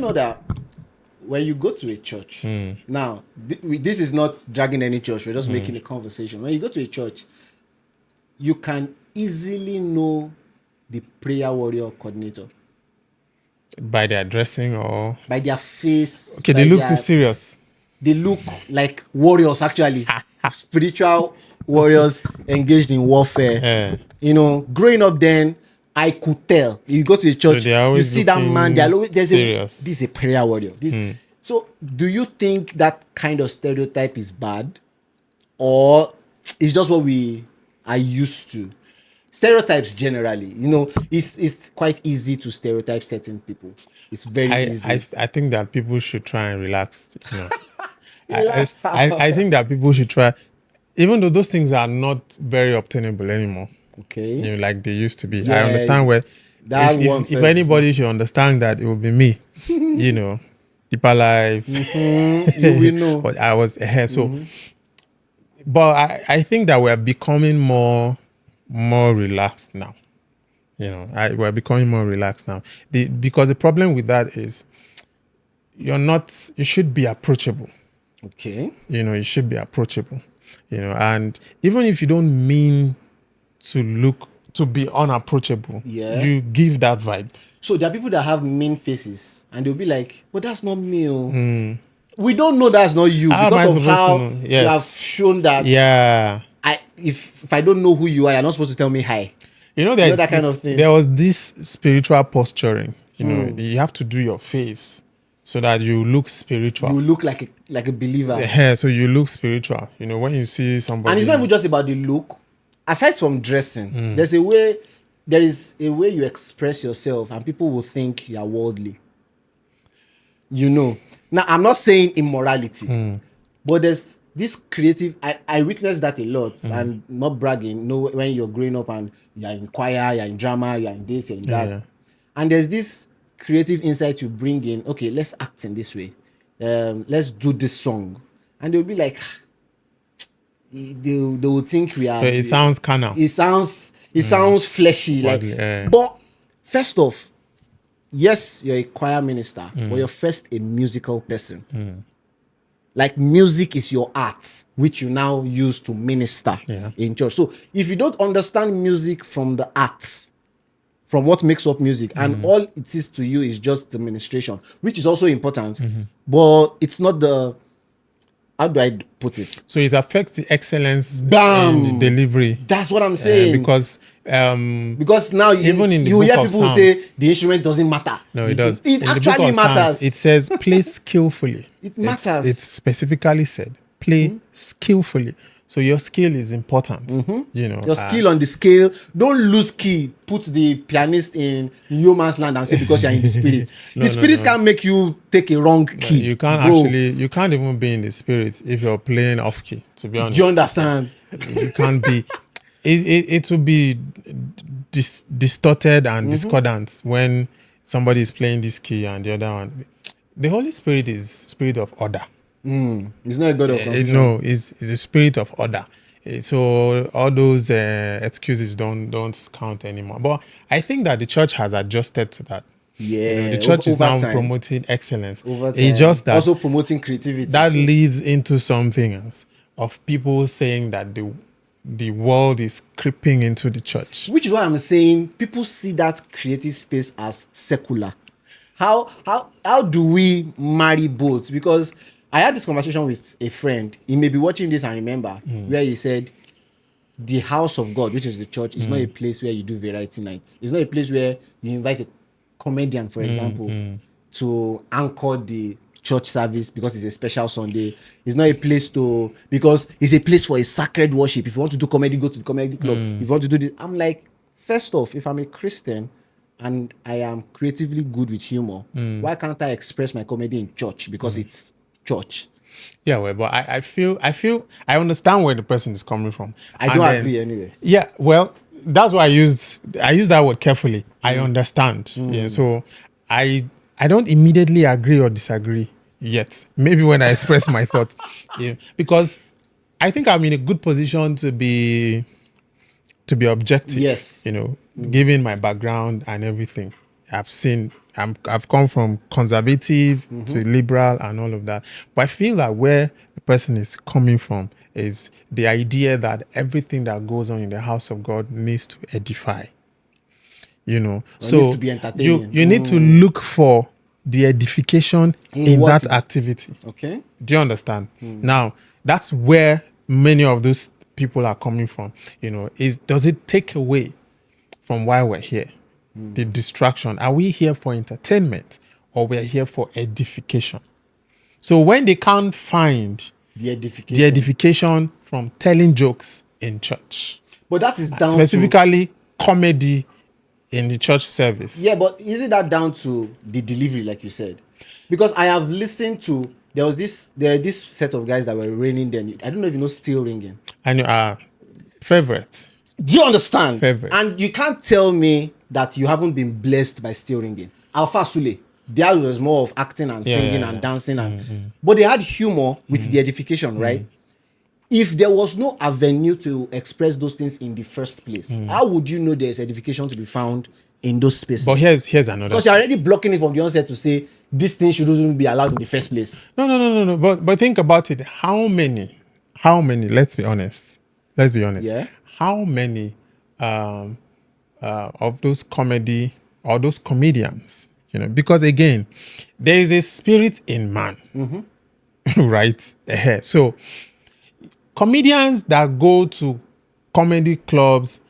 know that when you go to a church, now, this is not dragging any church, we're just making a conversation. When you go to a church, you can easily know the prayer warrior coordinator By their dressing or... by their face. Okay, by they look too their, serious. they look like warriors, actually. Spiritual warriors engaged in warfare. Yeah. You know, growing up then, I could tell. You go to a church, they're you always see that man, looking this serious. is a prayer warrior. So, do you think that kind of stereotype is bad? Or it's just what we are used to? Stereotypes generally, it's quite easy to stereotype certain people. It's very easy. I think that people should try and relax. Relax. I think that people should try, even though those things are not very obtainable anymore. Okay. Like they used to be. Yeah, I understand where that one if self is anybody should understand that, it would be me. Deeper life. you will know. But I was ahead. So, but I think that we're becoming more relaxed now. We're becoming more relaxed now. Because the problem with that is you should be approachable. Okay. You should be approachable. And even if you don't mean to be unapproachable, Yeah. you give that vibe. So there are people that have mean faces and they'll be like, but that's not me. We don't know that's not you How am I because of supposed to how know? you Yes. have shown that. Yeah. If I don't know who you are, you're not supposed to tell me hi. There's that kind of thing. There was this spiritual posturing. You have to do your face so that you look spiritual. You look like a believer. Yeah, so you look spiritual. When you see somebody. And it's not even just about the look. Aside from dressing, there is a way you express yourself and people will think you are worldly. Now, I'm not saying immorality, but there's this creative, I witnessed that a lot, and not bragging, when you're growing up and you're in choir, you're in drama, you're in this, you're in that. Yeah. And there's this creative insight you bring in, okay, let's act in this way. Let's do this song. And they'll be like, they will think we are. So it sounds carnal. It sounds fleshy. But first off, yes, you're a choir minister, but you're first a musical person. Like music is your art, which you now use to minister in church. So if you don't understand music from the arts, from what makes up music, and all it is to you is just the ministration, which is also important, but it's not the, how do I put it? So it affects the excellence Bam! in the delivery. That's what I'm saying. Because now even in the you book hear of people Psalms, say the instrument doesn't matter. No, it does. It In the book actually of Psalms, matters. it says play skillfully. It matters. It's specifically said play skillfully. So your skill is important. Your skill on the scale. Don't lose key. Put the pianist in no man's land and say because you're in the spirit. The spirit can't make you take a wrong key. You can't even be in the spirit if you're playing off key, to be honest. Do you understand? You can't be. It will be distorted and discordant when somebody is playing this key and the other one. The Holy Spirit is spirit of order. It's not a God of confusion. No, it's a spirit of order. So all those excuses don't count anymore. But I think that the church has adjusted to that. Yeah, the church is now time. promoting excellence. Over time. It's just that also promoting creativity. That leads into something else of people saying that the world is creeping into the church. Which is why I'm saying people see that creative space as secular. How do we marry both? Because I had this conversation with a friend. He may be watching this and remember where he said the house of God, which is the church, is not a place where you do variety nights. It's not a place where you invite a comedian, for example, to anchor the church service because it's a special Sunday. It's not a place because it's a place for a sacred worship. If you want to do comedy, go to the comedy club. If you want to do this, I'm like, first off, if I'm a Christian and I am creatively good with humor, why can't I express my comedy in church? Because it's church. Yeah, well, but I feel I understand where the person is coming from. I don't agree anyway. Yeah, well, that's why I used that word carefully. I understand. Yeah, so I don't immediately agree or disagree yet. Maybe when I express my thought, because I think I'm in a good position to be objective. Yes. Given my background and everything. I've come from conservative to liberal and all of that. But I feel that where the person is coming from is the idea that everything that goes on in the house of God needs to edify. Or needs So to be you entertaining. you need to look for the edification In in what? that activity. Okay. Do you understand? Now, that's where many of those people are coming from. Is does it take away from why we're here? The distraction. Are we here for entertainment or we're here for edification? So when they can't find The the edification. edification from telling jokes in church, But that is down to specifically comedy in the church service. yeah, but isn't that down to the delivery, like you said? Because I have listened to this set of guys that were raining then. I don't know if you know Still Ringing. And favorite. Do you understand? Favorite. And you can't tell me that you haven't been blessed by Still Ringing. Alpha Sule, there was more of acting and singing and dancing but they had humor with the edification, right? If there was no avenue to express those things in the first place, how would you know there's edification to be found in those spaces? But here's another. Because you're already blocking it from the onset to say this thing shouldn't even be allowed in the first place. No. But think about it. How many? Let's be honest. Yeah. How many of those comedy or those comedians? Because again, there is a spirit in man, right? So comedians that go to comedy clubs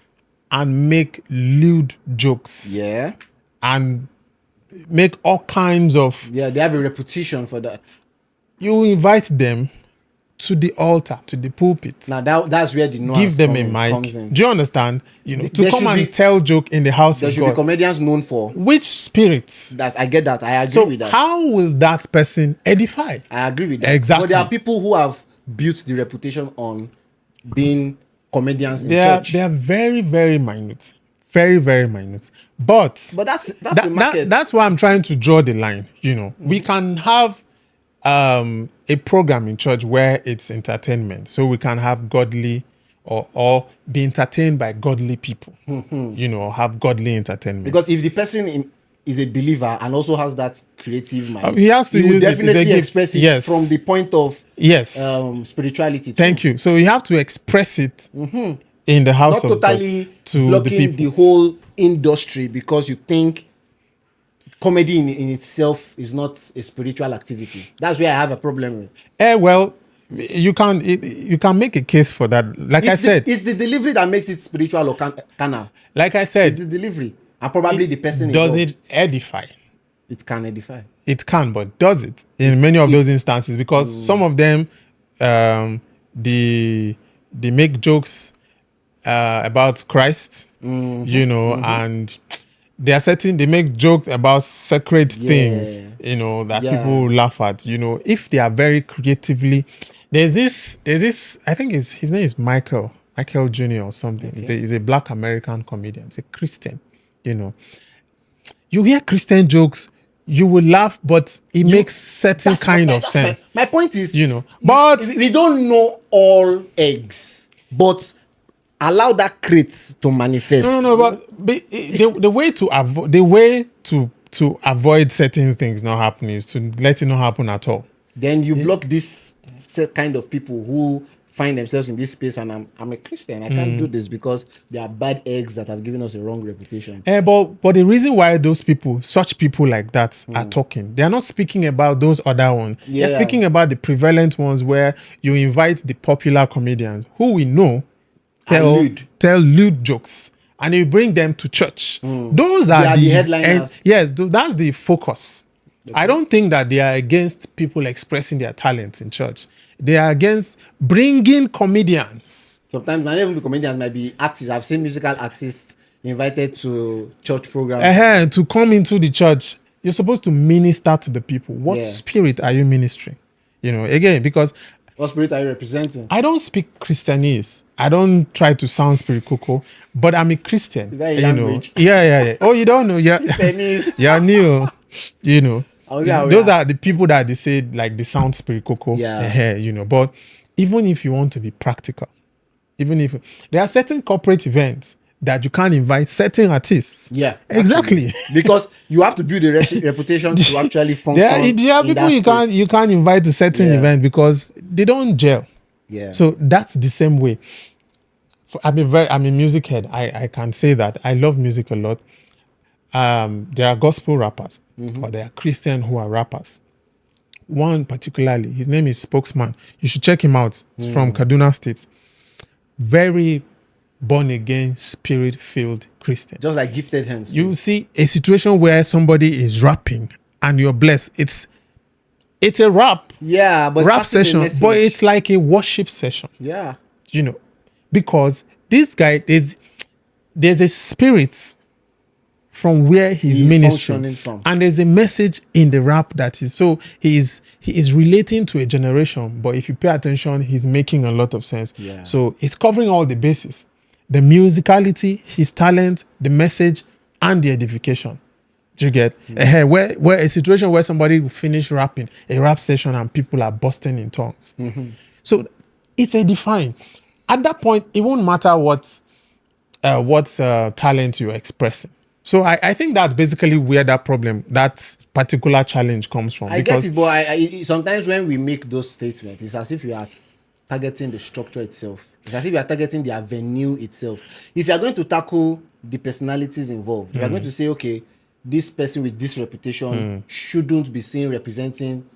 and make lewd jokes Yeah. and make all kinds of. Yeah, they have a reputation for that. You invite them to the altar, to the pulpit. Now that's where the nuance Give them a comes mic. in. Do you understand? To There come should and be- tell joke in the house There of should be God. comedians known for. Which spirits? I get that. I agree So with that. how will that person edify? I agree with that. Exactly. But there are people who have built the reputation on being comedians in They church. are very, very minute. Very, very minute. But But that's the market. that's why I'm trying to draw the line. We can have a program in church where it's entertainment. So we can have godly or be entertained by godly people. Have godly entertainment. Because if the person is a believer and also has that creative mind, He has to will use it. It's a definitely gift. express it Yes. from the point of Yes. spirituality. Thank you. So you have to express it in the house Not of totally God to the blocking people. the whole industry because you think comedy in itself is not a spiritual activity. That's where I have a problem with. Well, you can make a case for that. Like I said, It's the delivery that makes it spiritual or carnal. like I It's said, the delivery and probably the person does involved. it edify? It can edify. It can, but does it in many of those instances? Because some of them, they make jokes about Christ, and they make jokes about sacred things, that Yeah. people laugh at. If they are very creatively, there's this. I think his name is Michael Jr. or something. He's a black American comedian. He's a Christian. You hear Christian jokes, you will laugh, but it makes certain kind of sense. My point is, but we don't know all eggs, but allow that crate to manifest. no, but the way to avoid certain things not happening is to let it not happen at all. Then you block this kind of people who find themselves in this space, and I'm a Christian. I can't do this because they are bad eggs that have given us a wrong reputation. But the reason why such people like that are talking, they are not speaking about those other ones. Yeah. They're speaking about the prevalent ones where you invite the popular comedians who we know tell lewd jokes, and you bring them to church. Those are They are the headliners. Yes, that's the focus. I don't think that they are against people expressing their talents in church. They are against bringing comedians. Sometimes not even the comedians might be artists. I've seen musical artists invited to church programs. To come into the church. You're supposed to minister to the people. What spirit are you ministering? Again, because What spirit are you representing? I don't speak Christianese. I don't try to sound spiritual, but I'm a Christian. Is that a language? Yeah. Oh, you don't know? Yeah. Christianese. You're new. Those yeah. are the people that they say like they sound spiritual. Yeah. But even if you want to be practical, even if there are certain corporate events that you can't invite certain artists. Yeah, Exactly. actually. Because you have to build a reputation to actually function. There are in people that you can't space. invite to certain Yeah. event because they don't gel. Yeah. So that's the same way. I'm a music head. I can say that. I love music a lot. There are gospel rappers or there are Christian who are rappers. One particularly, his name is Spokesman. You should check him out. He's from Kaduna State. Very born again, spirit filled Christian. Just like gifted hands. You see a situation where somebody is rapping and you're blessed. It's a Yeah, but it's rap passing a session, message. but it's like a worship session. Yeah. Because this guy there's a spirit from where he's ministering functioning from. and there's a message in the rap that is so he is relating to a generation, but if you pay attention, he's making a lot of sense. Yeah. So it's covering all the bases: the musicality, his talent, the message, and the edification. Do you get where a situation where somebody will finish rapping a rap session and people are busting in tongues? So it's a define. At that point, it won't matter what talent you're expressing. So I think that's basically where that particular challenge comes from. I get it, but sometimes when we make those statements, it's as if we are targeting the structure itself. It's as if we are targeting the avenue itself. If you are going to tackle the personalities involved, you are going to say, okay, this person with this reputation shouldn't be seen representing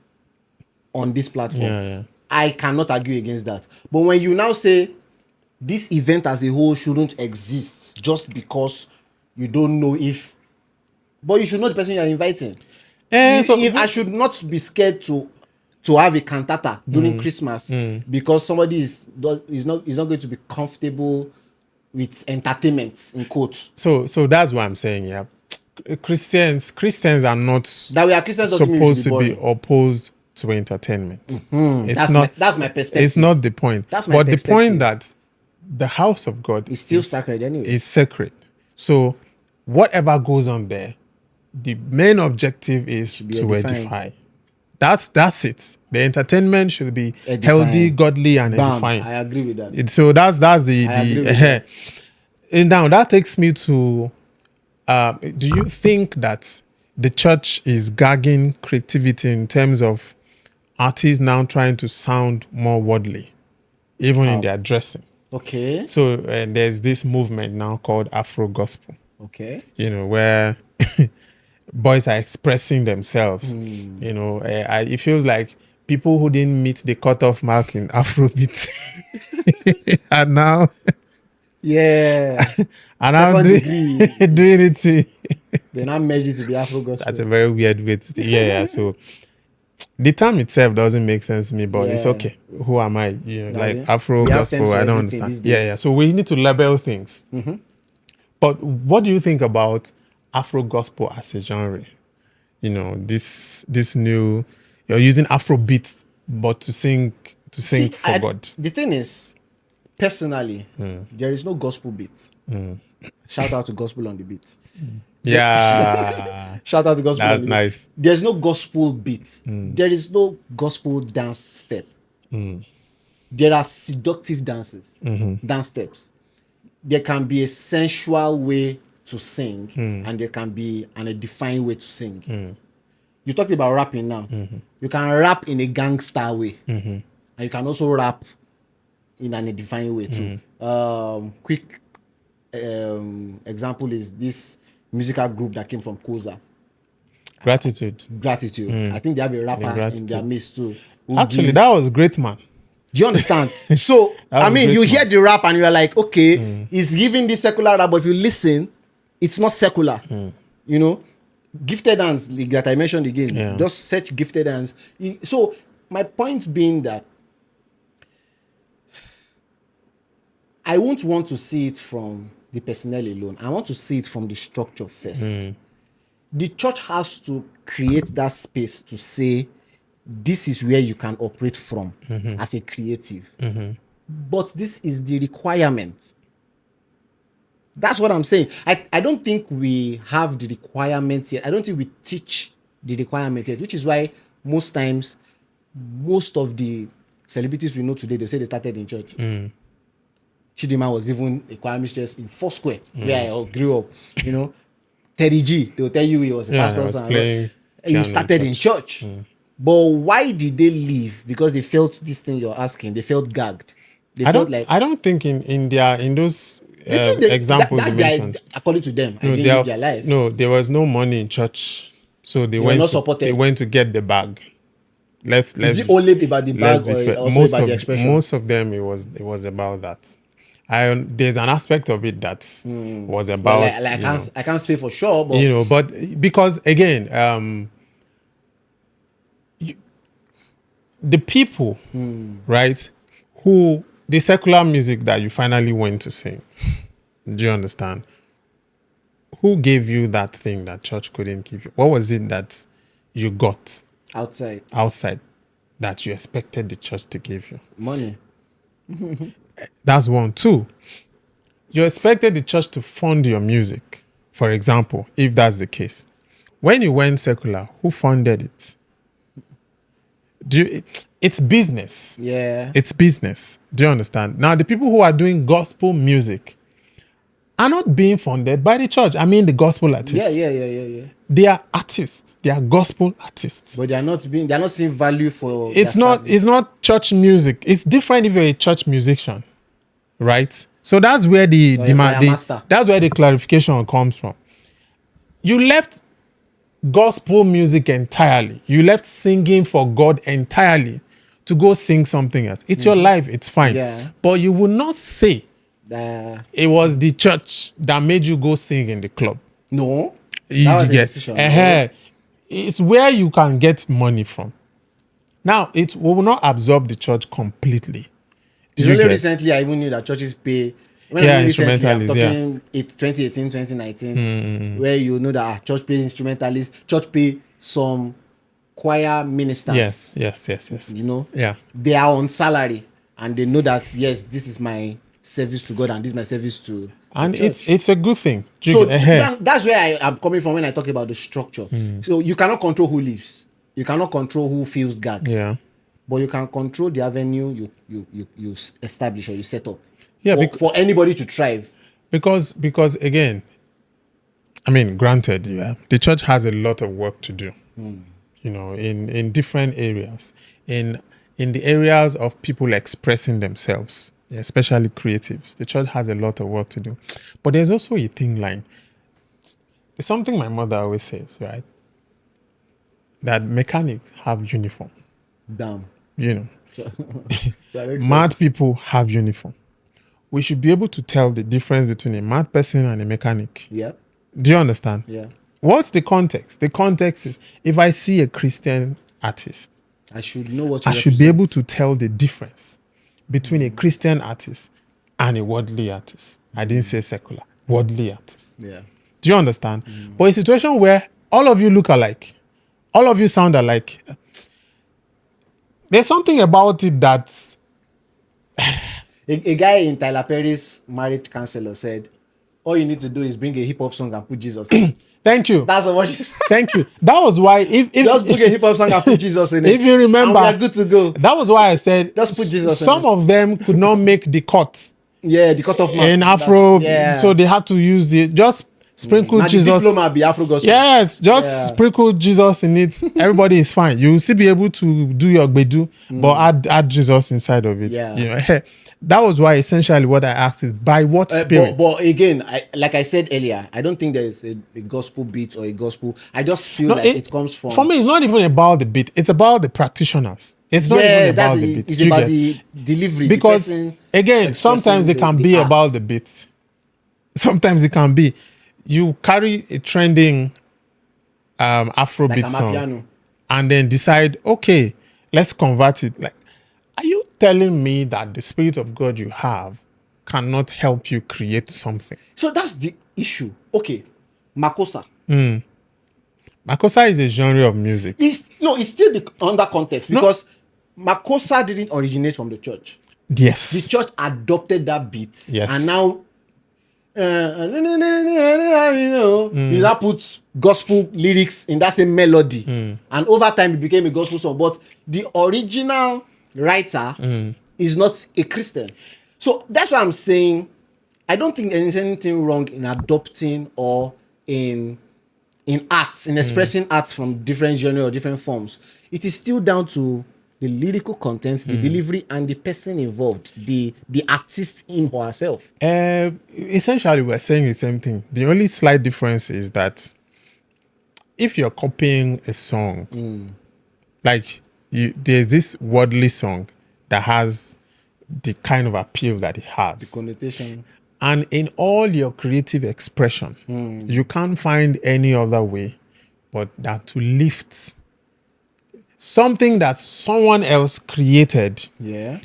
on this platform. Yeah. I cannot argue against that. But when you now say this event as a whole shouldn't exist just because you don't know if, but you should know the person you are inviting. If I should not be scared to have a cantata during Christmas because somebody is not going to be comfortable with entertainment in quotes. So that's what I'm saying. Yeah, Christians are not That we are Christians doesn't mean we should supposed be to be boring. opposed to entertainment. That's my perspective. It's not the point. That's my but the perspective. point that the house of God It's still sacred anyway. Is sacred. So whatever goes on there, the main objective is to edify. That's it. The entertainment should be healthy, godly, and edifying. I agree with that. So that's the and now that takes me to do you think that the church is gagging creativity in terms of artists now trying to sound more worldly, even in their dressing? Okay. So there's this movement now called Afro Gospel. Okay. Where boys are expressing themselves. It feels like people who didn't meet the cutoff mark in Afrobeat are now doing it. They're not measured to be Afro gospel. That's a very weird way to say. Yeah. So the term itself doesn't make sense to me, but it's okay. Who am I? Like Afro gospel, I don't understand. Yeah. So we need to label things. But what do you think about Afro gospel as a genre? This new, you're using Afro beats, but to sing for God. The thing is, personally, there is no gospel beat. Shout out to gospel on the beat. Yeah. Shout out to gospel. That's nice. There's no gospel beat. There is no gospel dance step. There are seductive dances, dance steps. There can be a sensual way to sing, and there can be a defined way to sing. You talked about rapping now. You can rap in a gangster way, and you can also rap in a defined way too. Quick example is this musical group that came from Koza. Gratitude. I think they have a rapper in their midst too. Actually, that was great, man. Do you understand? So, I mean, you hear the rap and you're like, okay, it's giving this secular rap, but if you listen, it's not secular. Gifted hands, like that I mentioned again, just search gifted hands. So, my point being that I won't want to see it from the personnel alone. I want to see it from the structure first. The church has to create that space to say, this is where you can operate from as a creative. But this is the requirement. That's what I'm saying. I don't think we have the requirement yet. I don't think we teach the requirement yet, which is why most times, most of the celebrities we know today, they say they started in church. Chidinma was even a choir mistress in Foursquare, where I grew up. You know, Terry G, they'll tell you he was a Yeah, I pastor's was son. playing He piano in started in church. But why did they leave? Because they felt this thing you're asking, they felt gagged. They felt like I don't think in those they feel examples you that's their, mentioned. according to them, I No, didn't live their life. there was no money in church, so They were not supported. they went to get the bag. Is it only about the Let's bag be or fair. also about the expression? Most of them it was about that. There's an aspect of it that was Well, about I can't say for sure, but but because again, the people, right, who the secular music that you finally went to sing, do you understand? Who gave you that thing that church couldn't give you? What was it that you got outside outside that you expected the church to give you? money. That's one. Two, you expected the church to fund your music. For example, if that's the case, when you went secular, who funded it? It's business. Yeah. It's business. Do you understand? Now, the people who are doing gospel music are not being funded by the church. I mean, the gospel artists. Yeah. They are artists. They are gospel artists. But they're not seeing value for It's their not. service. It's not church music. It's different if you're a church musician, right? So that's where the Or demand. a master. That's where the clarification comes from. You left gospel music entirely. You left singing for God entirely to go sing something else. It's your life. It's fine. Yeah. But you will not say it was the church that made you go sing in the club. No. You That was a get- decision. It's where you can get money from. Now, it will not absorb the church completely. Did It's you only get? recently I even knew that churches pay. When Yeah, I mean recently, I'm instrumentalists, yeah. talking 2018, 2019, where you know that church pay instrumentalists, church pay some choir ministers. Yes. You know, Yeah. they are on salary and they know that yes, this is my service to God and this is my service to And the church. it's a good thing. Do you So get- that's where I am coming from when I talk about the structure. So you cannot control who leaves. You cannot control who feels gagged. yeah. But you can control the avenue you establish or you set up. Yeah, For anybody to thrive. because again, I mean, granted, yeah, the church has a lot of work to do. You know, in different areas, in the areas of people expressing themselves, especially creatives. The church has a lot of work to do, but there's also a thin line. It's something my mother always says, right? That mechanics have uniform. Damn. You know, That makes mad sense. people have uniform. We should be able to tell the difference between a mad person and a mechanic. Yeah. Do you understand? Yeah. What's the context? The context is if I see a Christian artist, I should know what I you should be able represent. to tell the difference between a Christian artist and a worldly artist. I didn't say secular, worldly artist. Yeah. Do you understand? But a situation where all of you look alike, all of you sound alike, there's something about it that A guy in Tyler Perry's marriage counselor said, all you need to do is bring a hip hop song and put Jesus in it. thank you. That's what she said. Thank you. That was why if Just bring a hip hop song and put Jesus in it. if you remember, and we are good to go. that was why I said Just put Jesus in some it. of them could not make the cut Yeah, the cutoff mark. in Afro, Yeah. so they had to use just sprinkle Now the Jesus. diploma be Afro gospel. Yes, just Yeah. sprinkle Jesus in it. Everybody is fine. You will still be able to do your gbedu, but add Jesus inside of it. Yeah. You know, that was why essentially what I asked is by what spirit? But again, like I said earlier, I don't think there is a gospel beat or a gospel. I just feel No, like it comes from. For me, it's not even about the beat. It's about the practitioners. It's not even about the beat. It's You about get? the delivery. Because the person again, sometimes it expressing can the be art. about the beat. Sometimes it can be you carry a trending Afrobeat like song Amapiano. and then decide, okay, let's convert it. Like, are you telling me that the spirit of God you have cannot help you create something? So that's the issue. Okay, Makosa. Makosa is a genre of music. It's still under context because Makosa didn't originate from the church. The Yes. church adopted that beat, Yes. and now, you now put gospel lyrics in that same melody, and over time it became a gospel song. But the original writer is not a Christian, So that's why I'm saying I don't think there's anything wrong in adopting or in arts, in expressing arts from different genre or different forms. It is still down to the lyrical content, the delivery, and the person involved, the artist him or herself. Essentially, we're saying the same thing. The only slight difference is that if you're copying a song, like there's this worldly song that has the kind of appeal that it has. Connotation. And in all your creative expression, you can't find any other way but that to lift something that someone else created Yeah.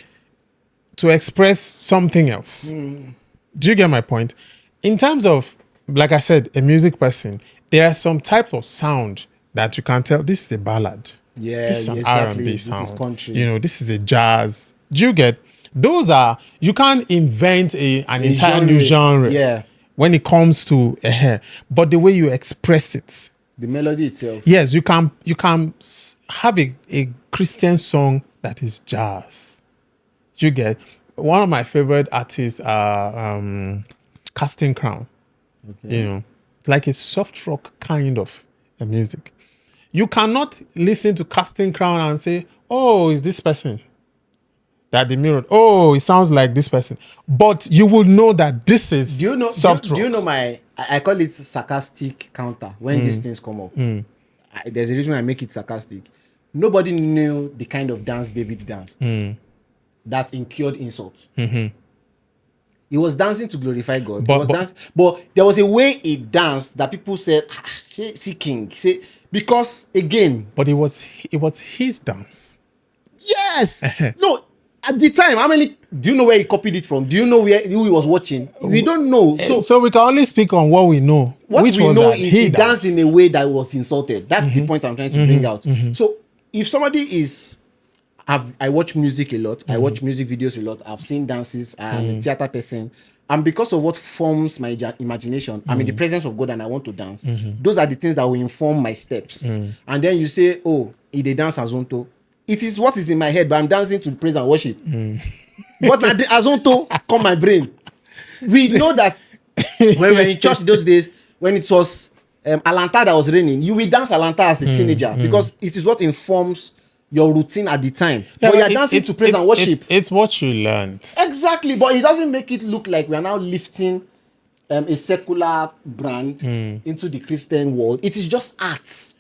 to express something else. Do you get my point? In terms of, like I said, a music person, there are some types of sound that you can tell this is a ballad. Yeah, This is an exactly. R&B This sound. is country. You know, this is a jazz. Do you get? Those are, you can't invent an entire new genre Yeah. when it comes to a hair. But the way you express it, The melody itself. yes, you can have a Christian song that is jazz. You get? One of my favorite artists are Casting Crown. Okay. You know, it's like a soft rock kind of a music. You cannot listen to Casting Crown and say, "Oh, is this person that the mirror? Oh, it sounds like this person." But you will know that this is Do you know? soft rock. Do you know my? I call it sarcastic counter when these things come up. There's a reason I make it sarcastic. Nobody knew the kind of dance David danced that incurred insult. He was dancing to glorify God. But there was a way he danced that people said, "See king." Say because again, But it was his dance. yes, no. At the time, how many? Do you know where he copied it from? Do you know who he was watching? We don't know. So we can only speak on what we know. What which we was know that is he danced danced. in a way that was insulted. That's the point I'm trying to bring out. So if somebody is, I watch music a lot. I watch music videos a lot. I've seen dances. I'm a theater person. And because of what forms my imagination, I'm in the presence of God and I want to dance. Those are the things that will inform my steps. And then you say, oh, he dey dance azonto. It is what is in my head, but I'm dancing to praise and worship. But at the azonto come my brain. We know that when we were in church those days, when it was Alanta that was raining, you will dance Alanta as a teenager because it is what informs your routine at the time. Yeah, but you're dancing to praise and worship. It's what you learned. Exactly, but it doesn't make it look like we are now lifting a secular brand into the Christian world. It is just art.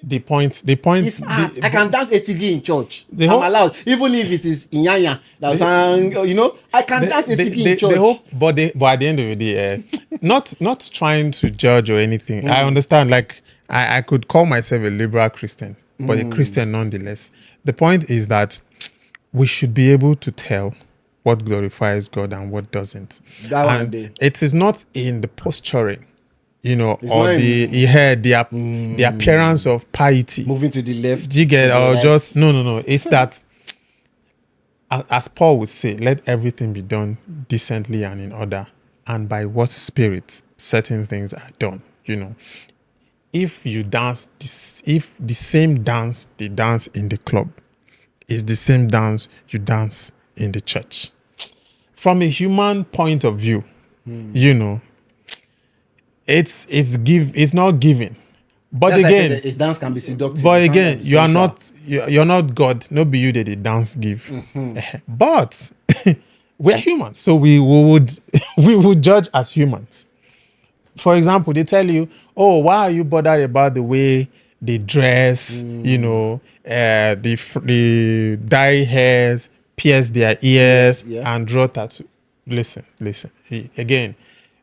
The point. It's art. I can dance etigi in church. I'm whole- allowed, even if it is inyanya. That's I can dance etigi in church. But at the end of the day, not trying to judge or anything. I understand. Like I could call myself a liberal Christian, but a Christian nonetheless. The point is that we should be able to tell what glorifies God and what doesn't. That one And day. it is not in the posturing, or not the appearance of piety. Moving to the left. Do you get to the or right. just no? It's that, as Paul would say, let everything be done decently and in order, and by what spirit certain things are done. If you dance, if the same dance they dance in the club is the same dance you dance in the church, from a human point of view, it's not giving. But That's why I said again, that dance can be seductive. but It can again, be you are sensual. you're not God. No be you that the dance give. But we are humans, so we would we would judge as humans. For example, they tell you, "Oh, why are you bothered about the way they dress? The dye hairs, pierce their ears, Yeah. and draw tattoo." Listen. Again,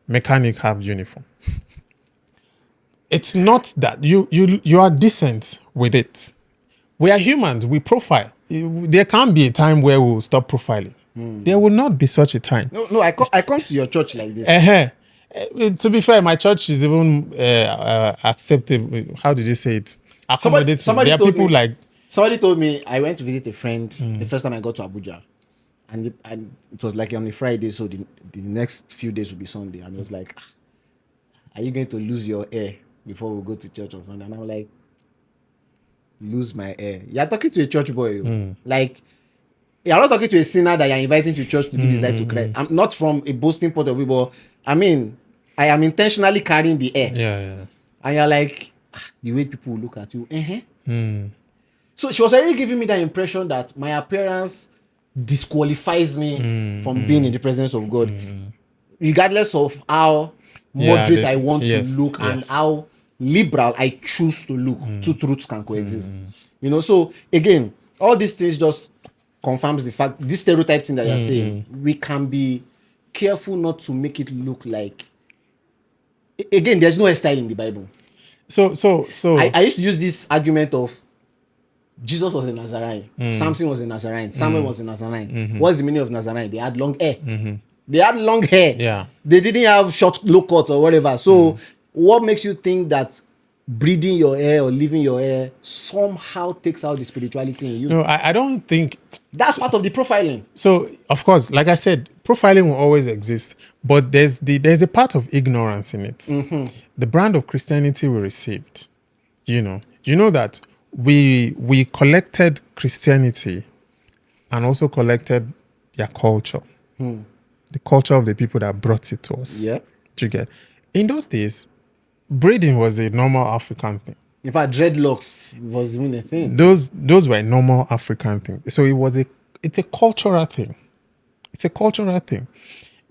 mechanic have uniform. It's not that you are decent with it. We are humans. We profile. There can't be a time where we will stop profiling. There will not be such a time. No, I come to your church like this. To be fair, my church is even acceptable. How did you say it? Accommodating. Somebody There are told people me- like Somebody told me I went to visit a friend the first time I got to Abuja, and it was like on a Friday, so the next few days would be Sunday, and it was like, "Are you going to lose your hair before we go to church on Sunday?" And I'm like, "Lose my hair? You're talking to a church boy, like." You're not talking to a sinner that you're inviting to church to give his life to Christ. I'm not from a boasting point of view, but I mean, I am intentionally carrying the air. Yeah. And you're like, the way people will look at you. So she was already giving me that impression that my appearance disqualifies me from being in the presence of God, regardless of how moderate I want to look and how liberal I choose to look. Two truths can coexist. You know, so again, all these things just confirms the fact, this stereotype thing that you're saying, we can be careful not to make it look like, again, there's no hairstyle in the Bible. So I used to use this argument of Jesus was a Nazarene, Samson was a Nazarene, Samuel was a Nazarene. What's the meaning of Nazarene? They had long hair. They had long hair. Yeah. They didn't have short, low cut or whatever. So what makes you think that breeding your hair or leaving your hair somehow takes out the spirituality in you? No, I don't think That's part of the profiling. so. Of course, like I said, profiling will always exist, but there's a part of ignorance in it. The brand of Christianity we received, you know that we collected Christianity and also collected their culture, the culture of the people that brought it to us. Yeah. Do you get? In those days, breeding was a normal African thing. In fact, dreadlocks was even a thing. Those were normal African things. So it's a cultural thing. It's a cultural thing.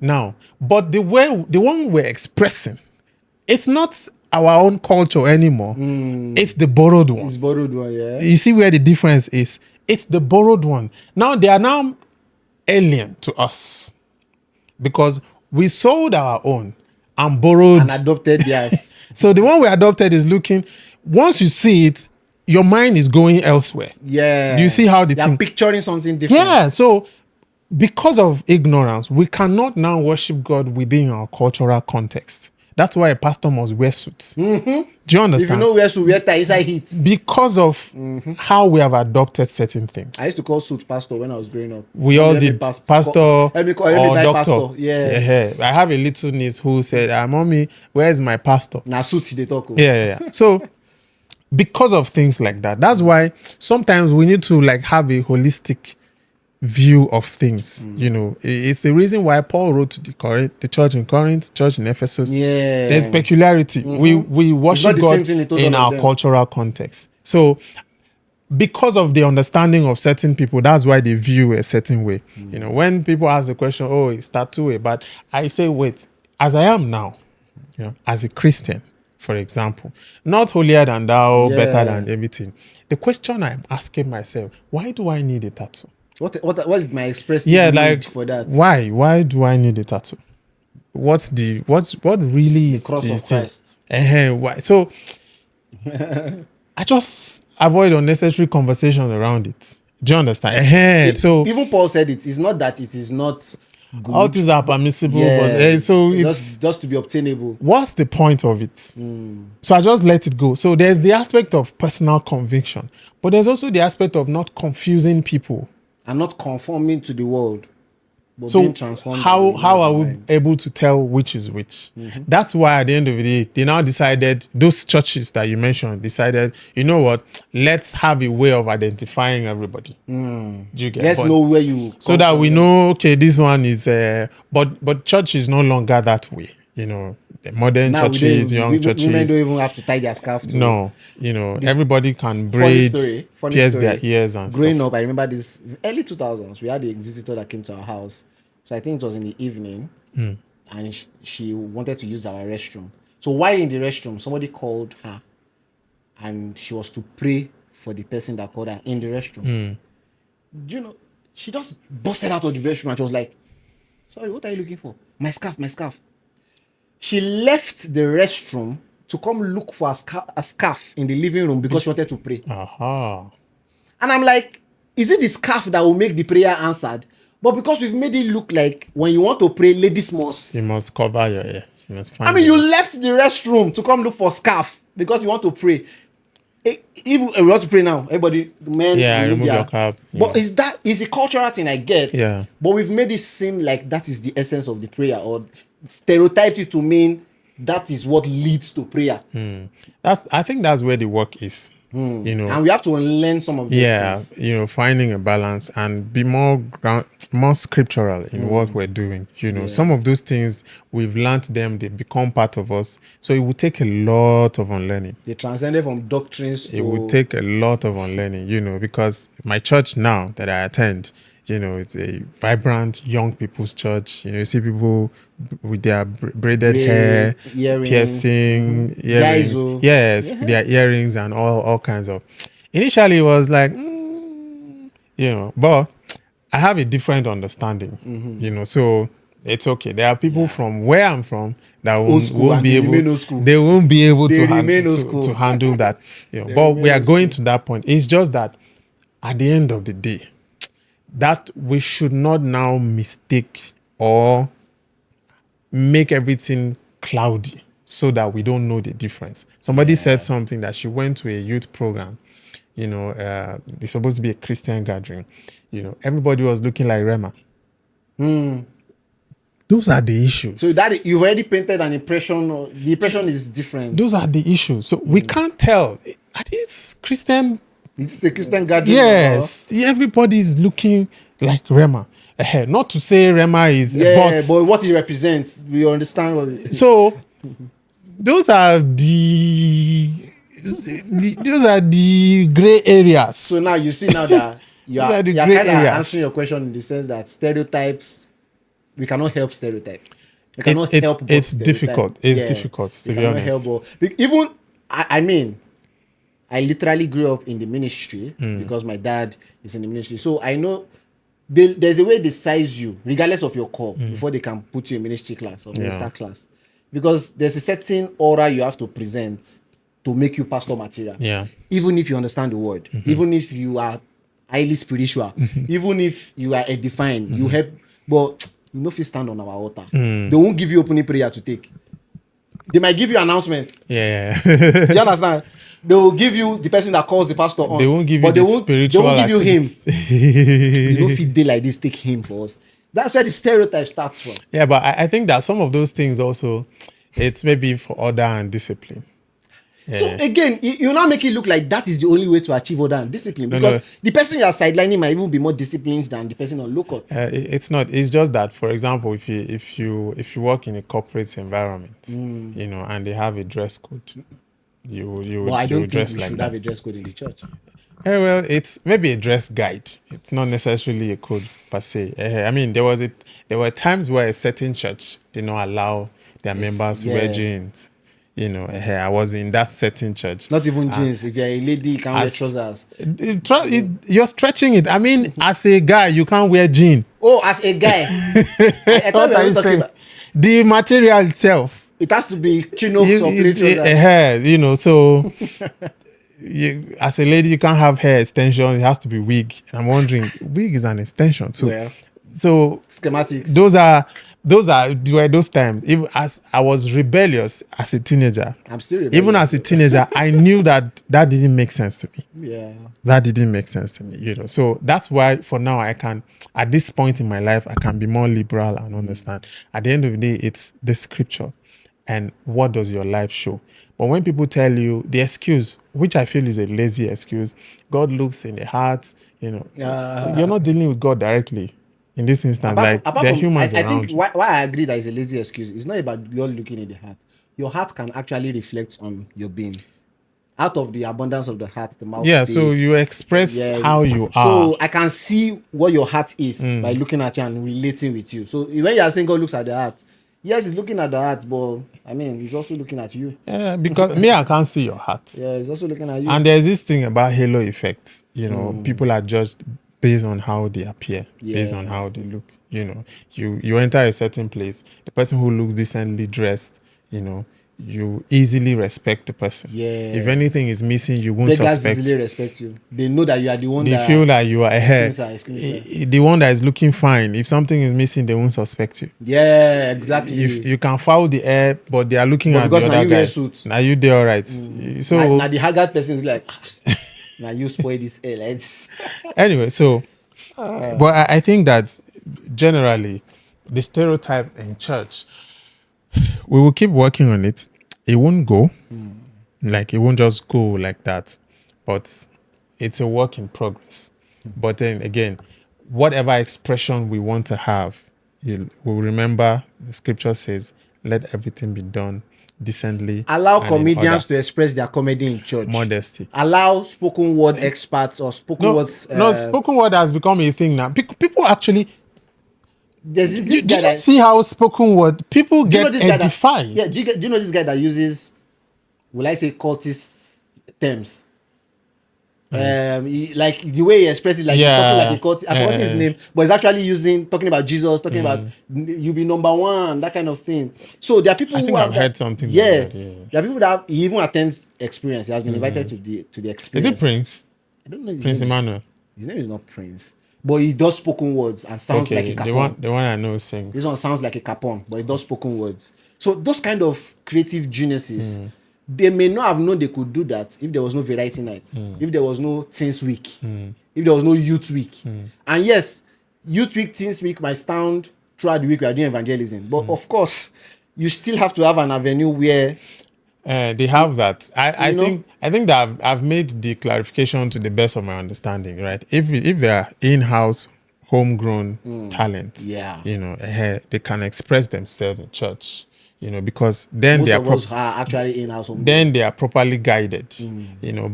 Now, but the one we're expressing, it's not our own culture anymore. It's the borrowed one. It's borrowed one, yeah. You see where the difference is? It's the borrowed one. Now they are now alien to us because we sold our own and borrowed And adopted theirs. So the one we adopted is looking. Once you see it, your mind is going elsewhere. Yeah. Do you see how the They're thing? picturing something different. Yeah. So because of ignorance, we cannot now worship God within our cultural context. That's why a pastor must wear suits. Do you understand? If you know where to wear tie inside heat. Because of how we have adopted certain things. I used to call suit pastor when I was growing up. We all Let me did. pass- Pastor Let me or buy doctor. pastor. Yeah. I have a little niece who said, Mommy, where's my pastor? Now suit they talk. Yeah. So because of things like that, that's why sometimes we need to like have a holistic view of things. You know, it's the reason why Paul wrote to the church in Corinth, church in Ephesus. Yeah. There's peculiarity. We worship the God same thing in total in of our them. cultural context. So because of the understanding of certain people, that's why they view a certain way. You know, when people ask the question, oh, is tattoo a bad? I say, wait, as I am now, you know, as a Christian, for example, not holier than thou, better than everything. The question I'm asking myself, why do I need a tattoo? What is my expressive Yeah, need like for that? why? Why do I need a tattoo? What really is Cross the of thing? Christ. Why? So I just avoid unnecessary conversation around it. Do you understand? So Even Paul said it. It's not that it is not good. all things are permissible, Yeah. but so it's just to be obtainable. what's the point of it? So I just let it go. So there's the aspect of personal conviction, but there's also the aspect of not confusing people. And not conforming to the world. But So being transformed. how by the are we mind. able to tell which is which? That's why at the end of the day, they now decided, those churches that you mentioned decided, you know what, let's have a way of identifying everybody. Do you get? Let's But- know where you so come that from. we know, okay, this one is but church is no longer that way. You know, the modern Now churches, young women churches. don't even have to tie their scarf to. No, you know, everybody can Funny braid, story. pierce their ears and Growing stuff. up, I remember this early 2000s. We had a visitor that came to our house. So I think it was in the evening, and she wanted to use our restroom. So while in the restroom, somebody called her, and she was to pray for the person that called her in the restroom. You know, she just busted out of the restroom and she was like, "Sorry, what are you looking for? My scarf, my scarf." She left the restroom to come look for a scarf in the living room because she wanted to pray. Aha. And I'm like, is it the scarf that will make the prayer answered? But because we've made it look like when you want to pray, ladies must. You must cover your ear. You must find I mean, it. you left the restroom to come look for scarf because you want to pray. Even we want to pray now, everybody, men, Yeah, remove your cap. But Yeah. is the cultural thing I get? Yeah. But we've made it seem like that is the essence of the prayer, or stereotyped it to mean that is what leads to prayer. I think that's where the work is. You know, And we have to unlearn some of those yeah, things. finding a balance and be more scriptural in what we're doing. Yeah. Some of those things we've learned them, they become part of us. So it would take a lot of unlearning. They transcended from doctrines It would to take a lot of unlearning, because my church now that I attend, it's a vibrant young people's church. You see people with their braided hair, earrings. piercing, Guys, earrings. oh, Yes, with yeah. their earrings and all kinds of. Initially, it was like, but I have a different understanding, so it's okay. There are people Yeah. from where I'm from that Old school, won't and be they able, remain old school. they won't be able They to remain old to school. handle that. They But we remain are old going school. to that point. It's just that at the end of the day, that we should not now mistake or make everything cloudy so that we don't know the difference. Somebody said Yeah. something that she went to a youth program. It's supposed to be a Christian gathering. Everybody was looking like Rema. Those are the So issues. that you've already painted an impression. The impression is different. Those are the issues. So we can't tell. Are these Christian? It's the Christian gathering. Yes. Everybody is looking like Rema. Not to say Rema is, Yeah, but but what it represents, we understand what. so those are the gray areas. So now you see now that you Those are are the you are gray kind of areas. answering your question in the sense that stereotypes, we cannot help stereotype. We It's cannot help but it's stereotype. difficult. It's difficult, to we be cannot honest. help but even I mean, I literally grew up in the ministry Hmm. because my dad is in the ministry. So I know there's a way they size you, regardless of your call, before they can put you in ministry class or minister Hmm. Yeah. class. Because there's a certain aura you have to present to make you pastor material. Yeah. Mm-hmm. Even if you understand the word, even if you are highly spiritual, even if you are edifying, you Mm-hmm. help, but you know if you stand on our altar. Hmm. They won't give you opening prayer to take. They might give you announcement. Yeah. Do you understand? They will give you the person that calls the pastor on. They won't give you but the they spiritual won't give you him. activities. You don't fit day like this, take him for us. That's where the stereotype starts from. Yeah, but I think that some of those things also, it's maybe for order and discipline. So again, you now make it look like that is the only way to achieve order and discipline, because no. the person you are sidelining might even be more disciplined than the person on local. It's not. It's just that, for example, if you work in a corporate environment, and they have a dress code, you But I would don't think dress we like should that. have a dress code in the church. Well, it's maybe a dress guide. It's not necessarily a code per se. I mean, there were times where a certain church did not allow their members to wear yeah. jeans. I was in that certain church. Not even jeans. If you're a lady, you can't wear As- trousers. You're stretching it. I mean, as a guy, you can't wear jean. Oh, as a guy, I thought What we are were you talking saying? about. The material itself. It has to be chinos or plain trousers. So as a lady, you can't have hair extension. It has to be wig. And I'm wondering, wig is an extension too. Well, So schematics. there were those times. Even as I was rebellious as a teenager, I'm still rebellious. even as a teenager, I knew that didn't make sense to me. Yeah. That didn't make sense to me. So that's why for now I can, at this point in my life, I can be more liberal and understand. At the end of the day, it's the scripture and what does your life show. But when people tell you the excuse, which I feel is a lazy excuse, God looks in the heart, you're not dealing with God directly in this instance. Apart There are from, humans I around think you. why I agree that it's a lazy excuse. It's not about God looking in the heart. Your heart can actually reflect on your being. Out of the abundance of the heart, the mouth Yeah, speaks. so you express how you are. So I can see what your heart is by looking at you and relating with you. So when you are saying God looks at the heart, yes, he's looking at the heart, but I mean, he's also looking at you. Yeah, because me, I can't see your heart. Yeah, he's also looking at you. And there's this thing about halo effect. People are judged based on how they appear, based on how they look. You enter a certain place, the person who looks decently dressed, you easily respect the person. Yeah. If anything is missing, you won't Beggars suspect. easily respect you. They know that you are the one They that feel like you are ahead. Excuse The one that is looking fine. If something is missing, they won't suspect you. Yeah, exactly. If you can foul the air, but they are looking at the because now other you guy. wear suit. Now you there, all right? So Now the haggard person is like, now you spoil this air like this. anyway, so but I think that generally the stereotype in church, we will keep working on it. It won't go. Like it won't just go like that. but it's a work in progress. But then again, whatever expression we want to have, we'll remember the scripture says, let everything be done decently Allow and in order. comedians to express their comedy in church. Modesty. Allow spoken word experts or spoken No, words. no, spoken word has become a thing now. People actually, There's this guy did you that. see how spoken word people Do you know get this guy that? edified? Yeah. Do you know this guy that uses? Will I say cultist terms? Like the way he expresses, like he's talking like a Yeah. cult. I forgot his name, but he's actually talking about Jesus, talking about Mm. you be number one, that kind of thing. So there are people I who think have I've that. heard something like Yeah, that. Yeah. there are people that he even attends experience. He has been invited to the Is it experience. Prince? I don't know his Prince name. Emmanuel. His name is not Prince, but he does spoken words and sounds like a Okay, capon. the one I know This sings. one sounds like a capon, but it does spoken words. So those kind of creative geniuses, they may not have known they could do that if there was no variety night, if there was no teens week, if there was no youth week. And yes, youth week, teens week might stand throughout the week we are doing evangelism, but of course, you still have to have an avenue where They have that. you know. I think that I've made the clarification to the best of my understanding, right? If they are in-house, homegrown talents, Yeah, they can express themselves in church, because then most of us are actually in-house homegrown. then they are properly guided,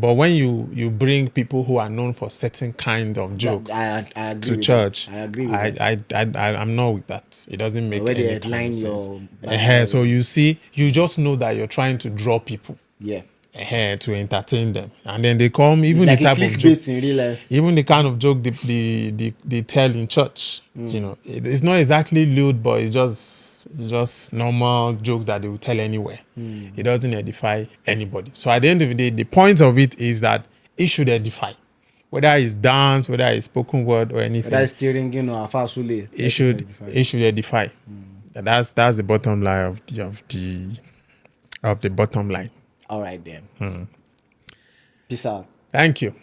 But when you bring people who are known for certain kind of jokes I agree to with that. church, I agree with that. I'm not with that. It doesn't make Where they any kind of headline sense. your Bible. So you see, you just know that you're trying to draw people Yeah, to entertain them, and then they come it's even the like a type of joke, clickbait in real life. even the kind of joke they tell in church. It's not exactly lewd, but it's just normal joke that they will tell anywhere. It doesn't edify anybody. So at the end of the day, the point of it is that it should edify, whether it's dance, whether it's spoken word or Whether anything. it's steering, Afasule, It let it not should edify. it should edify. That's the bottom line of the bottom line. All right then. Peace out. Thank you.